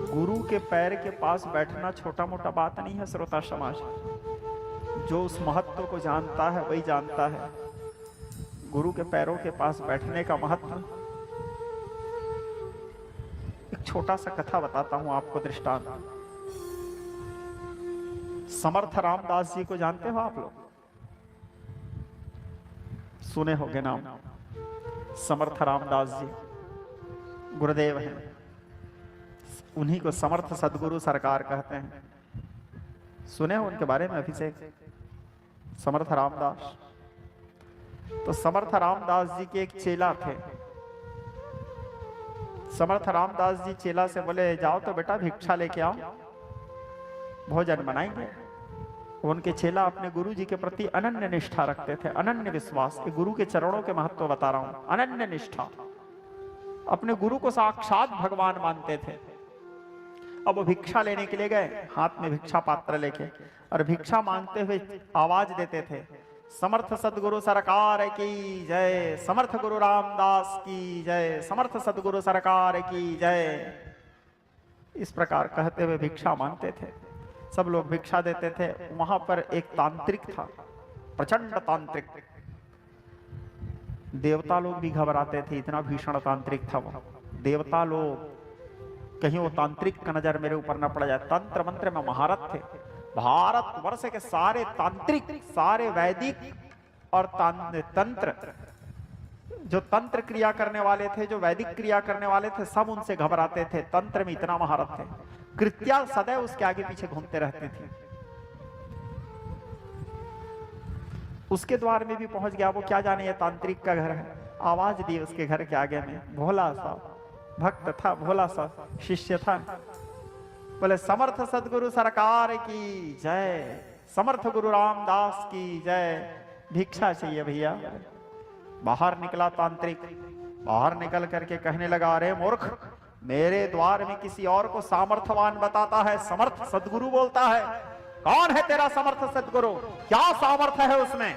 गुरु के पैर के पास बैठना छोटा मोटा बात नहीं है श्रोता समाज। जो उस महत्व को जानता है वही जानता है गुरु के पैरों के पास बैठने का महत्व। एक छोटा सा कथा बताता हूं आपको, दृष्टांत। समर्थ रामदास जी को जानते हो आप लोग? सुने होंगे नाम। समर्थ रामदास जी गुरुदेव हैं, उन्हीं को समर्थ सदगुरु सरकार कहते हैं। सुने हो उनके बारे में? अभिषेक समर्थ रामदास। तो समर्थ रामदास जी के एक चेला थे। समर्थ रामदास जी चेला से बोले, जाओ तो बेटा भिक्षा लेके आओ, भोजन बनाएंगे। उनके चेला अपने गुरु जी के प्रति अनन्य निष्ठा रखते थे, अनन्य विश्वास। गुरु के चरणों के महत्व बता रहा हूं। अनन्य निष्ठा, अपने गुरु को साक्षात भगवान मानते थे। अब वो भिक्षा लेने के लिए गए, हाथ में भिक्षा पात्र लेके, और भिक्षा मांगते हुए आवाज देते थे, समर्थ सदगुरु सरकार की जय, समर्थ गुरु रामदास की जय, समर्थ सदगुरु सरकार की जय। इस प्रकार कहते हुए भिक्षा मांगते थे। सब लोग भिक्षा देते थे। वहां पर एक तांत्रिक था, प्रचंड तांत्रिक। देवता लोग भी घबराते थे, इतना भीषण तांत्रिक था वो। देवता लोग, कहीं वो तांत्रिक का नजर मेरे ऊपर न पड़ जाए। तंत्र मंत्र में महारत थे। भारत वर्ष के सारे तांत्रिक, सारे वैदिक और तंत्र, जो तंत्र क्रिया करने वाले थे, जो वैदिक क्रिया करने वाले थे, सब उनसे घबराते थे। तंत्र में इतना महारत थे। कृत्या सदैव उसके आगे पीछे घूमते रहते थे। उसके द्वार में भी पहुंच गया। वो क्या जाने ये तांत्रिक का घर है। आवाज दी उसके घर के आगे में। भोला सा भक्त था, भोला सा शिष्य था। बोले, समर्थ सदगुरु सरकार की जय, समर्थ गुरु रामदास की जय, भिक्षा चाहिए भैया। बाहर निकला तांत्रिक। बाहर निकल करके कहने लगा, अरे मूर्ख, मेरे द्वार में किसी और को सामर्थवान बताता है, समर्थ सदगुरु बोलता है। कौन है तेरा समर्थ सदगुरु? क्या सामर्थ्य है उसमें?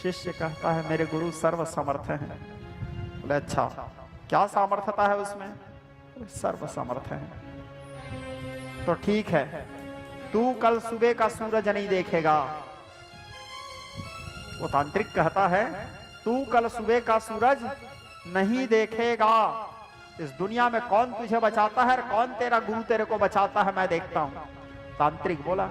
शिष्य कहता है, मेरे गुरु सर्व समर्थ है। बोले, अच्छा, क्या सामर्थ्यता है उसमें? सर्व समर्थ है। तो ठीक है, तू कल सुबह का सूरज नहीं देखेगा। वो तांत्रिक कहता है, तू कल सुबह का सूरज नहीं देखेगा। इस दुनिया में कौन तुझे बचाता है और कौन तेरा गुरु तेरे को बचाता है, मैं देखता हूं। तांत्रिक बोला।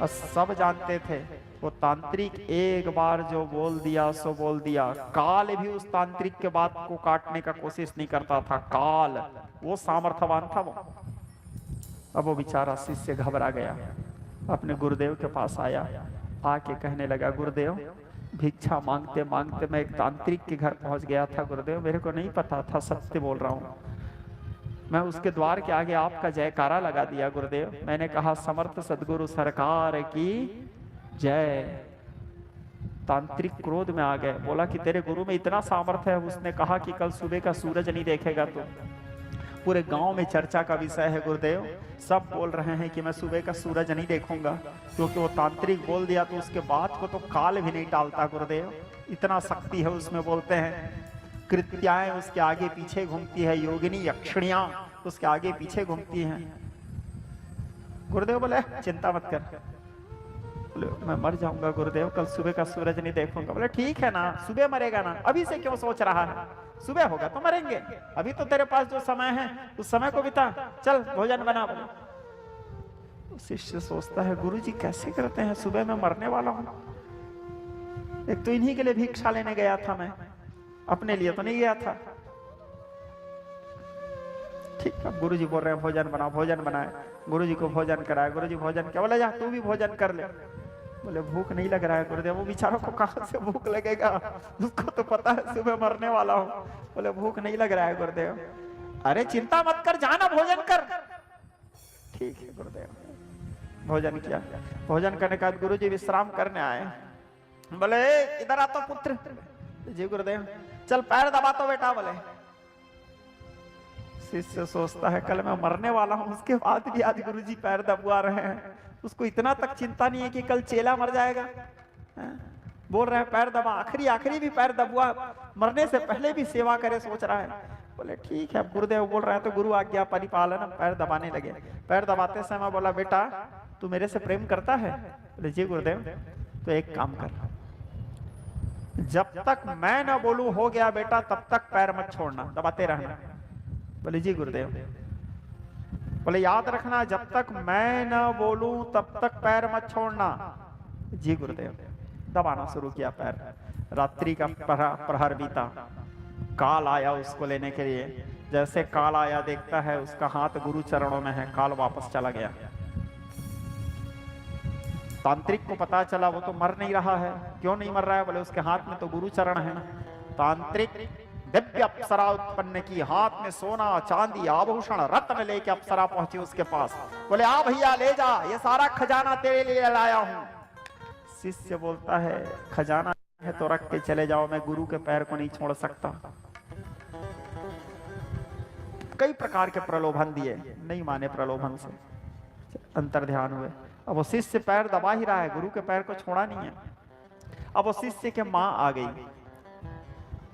और सब जानते थे वो तांत्रिक एक बार जो बोल दिया सो बोल दिया। काल भी उस तांत्रिक के बात को काटने का कोशिश नहीं करता था। काल, वो सामर्थ्यवान था वो। अब वो बेचारा शिष्य घबरा गया, अपने गुरुदेव के पास आया। आके कहने लगा, गुरुदेव, भिक्षा मांगते मांगते मैं एक तांत्रिक के घर पहुंच गया था। गुरुदेव, मेरे को नहीं पता था, सत्य बोल रहा हूं। मैं उसके द्वार के आगे आपका जयकारा लगा दिया। गुरुदेव, मैंने कहा, समर्थ सदगुरु सरकार की जय। तांत्रिक क्रोध में आ गए। बोला कि तेरे गुरु में इतना सामर्थ्य है, उसने कहा कि कल सुबह का सूरज नहीं देखेगा तू। पूरे गांव में चर्चा का विषय है गुरुदेव। सब बोल रहे हैं कि मैं सुबह का सूरज नहीं देखूंगा, क्योंकि वो तांत्रिक बोल दिया तो उसके बाद को तो काल भी नहीं टालता। गुरुदेव, इतना शक्ति है उसमें। बोलते हैं कृत्याएं उसके आगे पीछे घूमती है, योगिनी यक्षिणियां उसके आगे पीछे घूमती हैं। गुरुदेव बोले, चिंता मत कर। बोले, मैं मर जाऊंगा गुरुदेव, कल सुबह का सूरज नहीं देखूंगा। बोले, ठीक है ना, सुबह मरेगा ना, अभी से क्यों सोच रहा है? सुबह होगा तो मरेंगे, अभी तो तेरे पास जो समय है उस समय को बिता। चल भोजन बना। बोले, शिष्य सोचता है, गुरुजी कैसे करते हैं, सुबह मैं मरने वाला हूं। एक तो इन्हीं के लिए भिक्षा लेने गया था मैं, अपने लिए तो नहीं गया था। ठीक है, गुरुजी बोल रहे हैं भोजन बनाओ। भोजन बनाए, गुरुजी को भोजन कराया। गुरुजी भोजन क्या? बोला, जा तू भी भोजन कर ले। बोले, भूख नहीं लग रहा है गुरुदेव। वो बेचारों को कहां से भूख लगेगा, उसको तो पता है सुबह मरने वाला हूं। बोले, भूख नहीं लग रहा है गुरुदेव। अरे चिंता मत कर, जाना भोजन कर। ठीक है गुरुदेव। भोजन किया। भोजन करने के बाद गुरुजी विश्राम करने आए। बोले, इधर आ तो पुत्र। जी गुरुदेव। चल पैर दबा तो बेटा। बोले, शिष्य सोचता है, कल मैं मरने वाला हूं, उसके बाद भी आज गुरुजी पैर दबवा रहे हैं। उसको इतना तक चिंता नहीं है कि कल चेला मर जाएगा। बोल रहे हैं पैर दबा। आखिरी भी पैर दबुआ, मरने से पहले भी सेवा करे सोच रहा है। बोले ठीक है, गुरुदेव बोल रहे हैं तो गुरु आज्ञा परिपालन। पैर दबाने लगे। पैर दबाते समय बोला, बेटा तू मेरे से प्रेम करता है? बोले जी गुरुदेव। तो एक काम कर, जब तक मैं ना बोलूं हो गया बेटा, तब तक पैर मत छोड़ना, दबाते रहना। बोले जी गुरुदेव। बोले याद रखना, जब तक मैं ना बोलूं तब तक पैर मत छोड़ना। जी गुरुदेव। दबाना शुरू किया पैर। रात्रि का प्रहर बीता। काल आया उसको लेने के लिए। जैसे काल आया, देखता है उसका हाथ गुरु चरणों में है, काल वापस चला गया। तांत्रिक को पता चला वो तो मर नहीं रहा है। क्यों नहीं मर रहा है? बोले उसके हाथ में तो गुरु चरण है ना। तांत्रिक दिव्य अप्सरा उत्पन्न की, हाथ में सोना चांदी आभूषण रत्न लेके अप्सरा पहुंची उसके पास। बोले आ भैया ले जा, ये सारा खजाना तेरे लिए लाया हूं। शिष्य बोलता है खजाना है तो रख के चले जाओ, मैं गुरु के पैर को नहीं छोड़ सकता। कई प्रकार के प्रलोभन दिए, नहीं माने प्रलोभन से, अंतर ध्यान हुए। अब वो शिष्य पैर दबा ही रहा है, गुरु के पैर को छोड़ा नहीं है। अब वो शिष्य के माँ आ गई,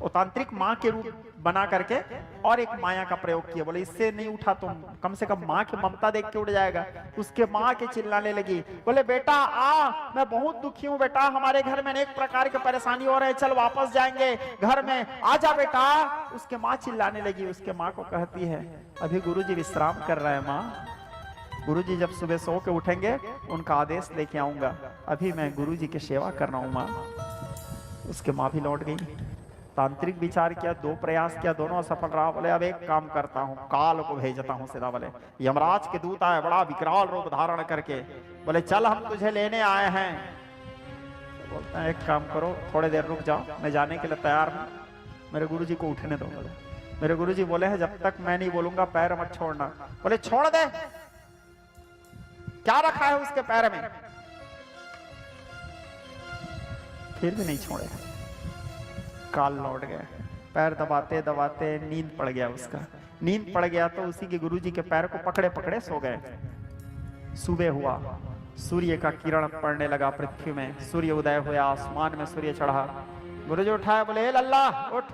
वो तांत्रिक माँ के रूप बना करके और एक माया का प्रयोग किया। बोले इससे नहीं उठा तुम, कम से कम माँ की ममता देख के उठ जाएगा। उसके माँ के चिल्लाने लगी। बोले बेटा आ, मैं बहुत दुखी हूँ बेटा, हमारे घर में अनेक प्रकार की परेशानी हो रहे हैं, चल वापस जाएंगे घर में, आजा बेटा। उसके माँ चिल्लाने लगी। उसके माँ को कहती है अभी गुरुजी विश्राम कर रहे हैं माँ, गुरुजी जब सुबह सो के उठेंगे उनका आदेश लेके आऊंगा, अभी मैं गुरुजी की सेवा कर रहा हूं माँ। उसके माँ भी लौट गई। तांत्रिक विचार किया, दो प्रयास किया, दोनों असफल रहा। बोले अब एक काम करता हूं, काल को भेजता हूं सीधा। बोले यमराज के दूत आए बड़ा विकराल रूप धारण करके। बोले चल हम तुझे लेने आए हैं। तो बोलता है एक काम करो, थोड़ी देर रुक जाओ, मैं जाने के लिए तैयार हूं, मेरे गुरुजी को उठने दो। बोले मेरे गुरुजी बोले हैं जब तक मैं नहीं बोलूंगा पैर मत छोड़ना। बोले छोड़ दे, क्या रखा है उसके पैर में? फिर भी नहीं छोड़े। काल लौट गए। पैर दबाते दबाते नींद पड़ गया उसका। नींद पड़ गया तो उसी के गुरुजी के पैर को पकड़े पकड़े सो गए। सुबह हुआ, सूर्य का किरण पड़ने लगा पृथ्वी में, सूर्य उदय हुआ, आसमान में सूर्य चढ़ा। गुरुजी उठाया, बोले लल्ला उठ।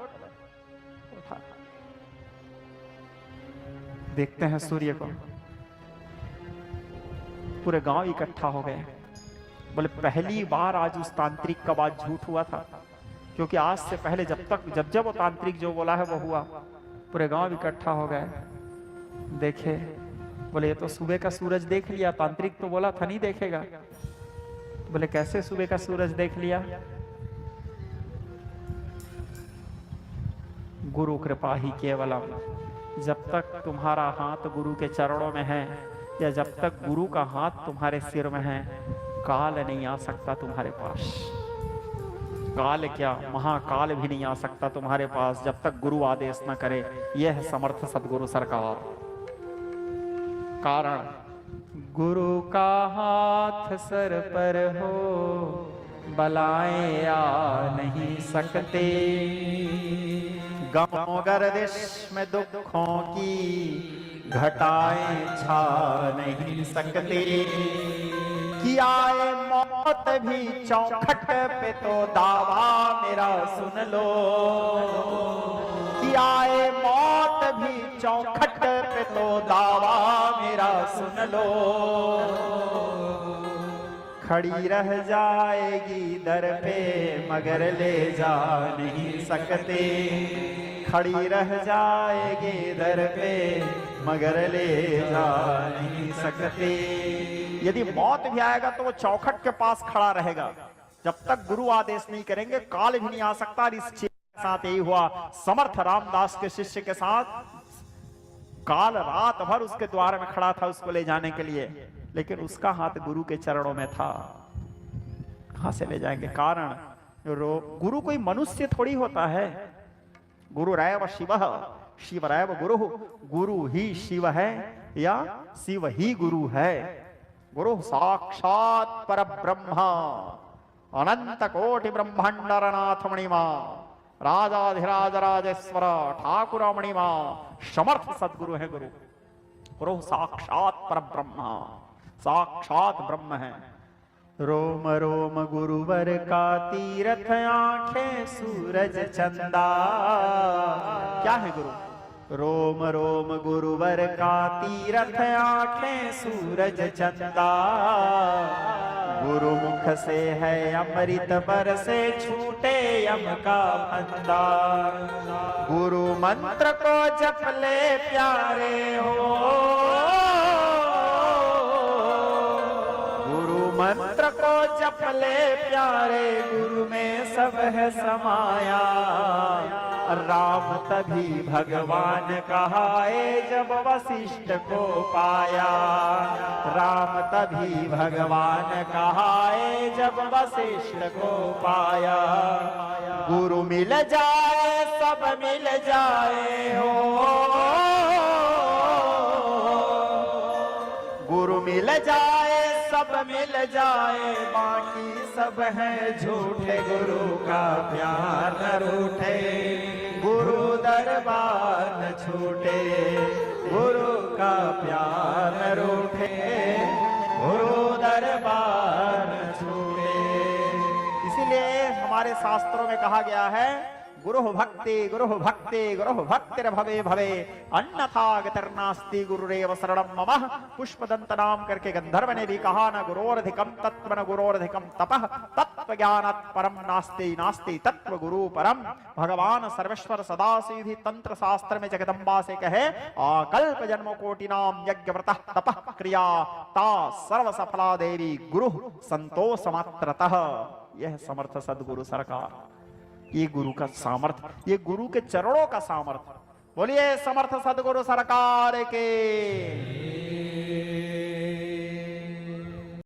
उठा, देखते हैं सूर्य को, पूरे गांव इकट्ठा हो गए। बोले पहली बार आज उस तांत्रिक का बात झूठ हुआ था, क्योंकि आज से पहले जब वो तांत्रिक जो बोला है वो हुआ। पूरे गांव इकट्ठा हो गए, देखे। बोले ये तो सुबह का सूरज देख लिया, तांत्रिक तो बोला था नहीं देखेगा। बोले कैसे सुबह का सूरज देख लिया? गुरु कृपा ही केवलम। जब तक तुम्हारा हाथ गुरु के चरणों में है, या जब तक गुरु का हाथ तुम्हारे सिर में है, काल नहीं आ सकता तुम्हारे पास। काल क्या, महाकाल भी नहीं आ सकता तुम्हारे पास जब तक गुरु आदेश न करे। यह है समर्थ सदगुरु सरकार। कारण गुरु का हाथ सर पर हो, बलाएं आ नहीं सकते। गमों गर्दिश में दुखों की घटाएं छा नहीं सकते। कि आए मौत भी चौखट पे तो दावा मेरा सुन लो। कि आए मौत भी चौखट पे तो दावा मेरा सुन लो। खड़ी रह जाएगी दर पे मगर ले जा नहीं सकते। खड़ी रह जाएगी दर पे मगर ले जा नहीं सकते। यदि मौत भी आएगा तो वो चौखट के पास खड़ा रहेगा। जब तक गुरु आदेश नहीं करेंगे काल भी नहीं आ सकता। इस के साथ यही हुआ समर्थ रामदास के शिष्य के साथ। काल रात भर उसके द्वार में खड़ा था उसको ले जाने के लिए, लेकिन उसका हाथ गुरु के चरणों में था। कहां से ले जाएंगे? कारण गुरु कोई मनुष्य थोड़ी होता है। गुरु रैव शिव, शिव रैव गुरु। गुरु ही शिव है या शिव ही गुरु है। गुरु साक्षात पर ब्रह्मा, अनंत कोटि ब्रह्मांडर नाथ मणिमा, राजाधिराज राजेश्वर ठाकुर मणिमा, समर्थ सदगुरु है गुरु। गुरु साक्षात पर ब्रह्मा, साक्षात ब्रह्म है। रोम रोम गुरुवर का तीर्थ, आंखें सूरज चंदा। क्या है गुरु? रोम रोम गुरुवर का तीरथ आंखें सूरज चंदा, गुरुमुख से है अमृत बरसे छूटे यम का फंदा। गुरु मंत्र को जप ले प्यारे हो, गुरु मंत्र को जप ले प्यारे, गुरु में सब है समाया। राम तभी भगवान कहाए जब वशिष्ठ को पाया, राम तभी भगवान कहाए जब वशिष्ठ को पाया। गुरु मिल जाए सब मिल जाए हो, गुरु मिल जाए सब मिल जाए, बाकी सब है झूठे। गुरु का प्यार न रूठे, गुरु दरबार न छूटे, गुरु का प्यार न रूठे, गुरु दरबार न छूटे। इसीलिए हमारे शास्त्रों में कहा गया है, गुरु भक्ति गुरु भक्ति गुरु भक्तिर भवे भवे, अन्यथा गतिर्नास्ति गुरुरेव शरणं मम। पुष्पदंत नाम करके गंधर्व ने भी कहा, न गुरोरधिकम तत्व न गुरोरधिकम तपः, तत्व ज्ञानात् परम नास्ति नास्ति तत्व गुरु परम। भगवान सर्वेश्वर सदाशिव भी तंत्र शास्त्र में जगदम्बा से कहे, आकल्प जन्म कोटि नाम यज्ञ व्रतः तपः क्रिया ता सर्व सफला देवी गुरु संतोष मात्रतः। यह समर्थ सदगुरु सरकार, ये गुरु का सामर्थ्य, ये गुरु के चरणों का सामर्थ्य। बोलिए समर्थ सदगुरु सरकार के।